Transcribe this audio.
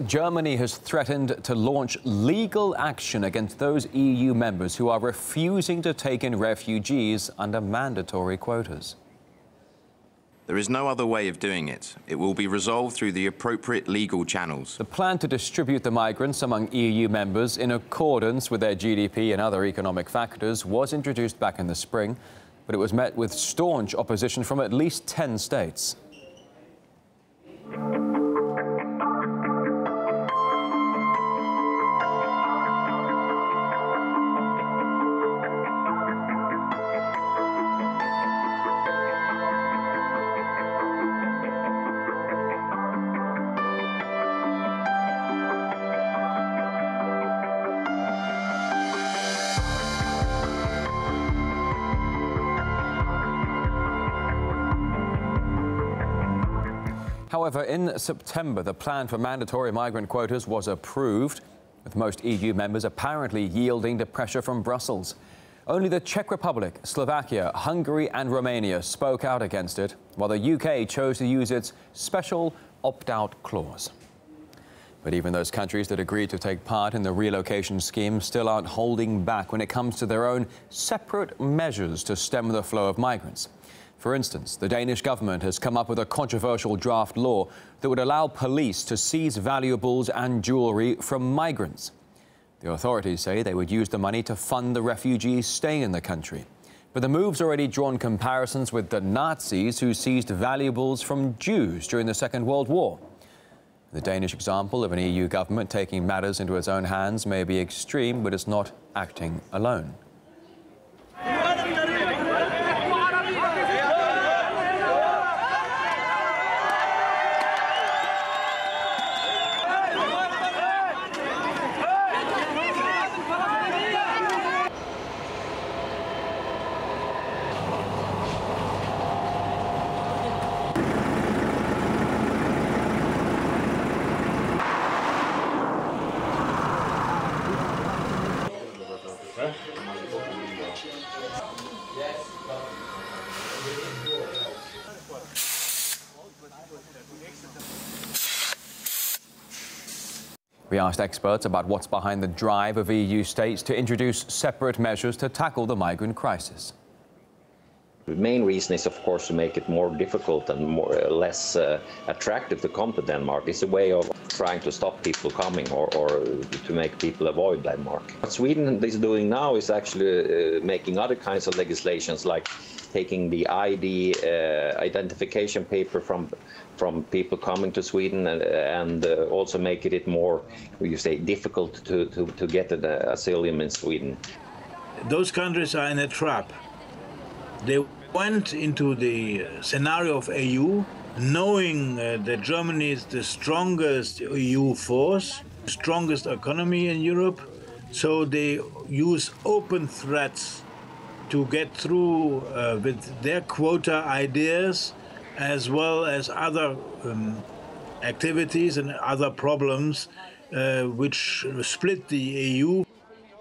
Germany has threatened to launch legal action against those EU members who are refusing to take in refugees under mandatory quotas. There is no other way of doing it. It will be resolved through the appropriate legal channels. The plan to distribute the migrants among EU members in accordance with their GDP and other economic factors was introduced back in the spring, but it was met with staunch opposition from at least 10 states. However, in September, the plan for mandatory migrant quotas was approved, with most EU members apparently yielding to pressure from Brussels. Only the Czech Republic, Slovakia, Hungary and Romania spoke out against it, while the UK chose to use its special opt-out clause. But even those countries that agreed to take part in the relocation scheme still aren't holding back when it comes to their own separate measures to stem the flow of migrants. For instance, the Danish government has come up with a controversial draft law that would allow police to seize valuables and jewellery from migrants. The authorities say they would use the money to fund the refugees staying in the country. But the move's already drawn comparisons with the Nazis who seized valuables from Jews during the Second World War. The Danish example of an EU government taking matters into its own hands may be extreme, but it's not acting alone. We asked experts about what's behind the drive of EU states to introduce separate measures to tackle the migrant crisis. The main reason is, of course, to make it more difficult and less attractive to come to Denmark. It's a way of trying to stop people coming or to make people avoid Denmark. What Sweden is doing now is actually making other kinds of legislations, like taking the identification paper from people coming to Sweden and also making it more, you say, difficult to get an asylum in Sweden. Those countries are in a trap. They went into the scenario of EU knowing that Germany is the strongest EU force, strongest economy in Europe, so they use open threats to get through with their quota ideas, as well as other activities and other problems which split the EU.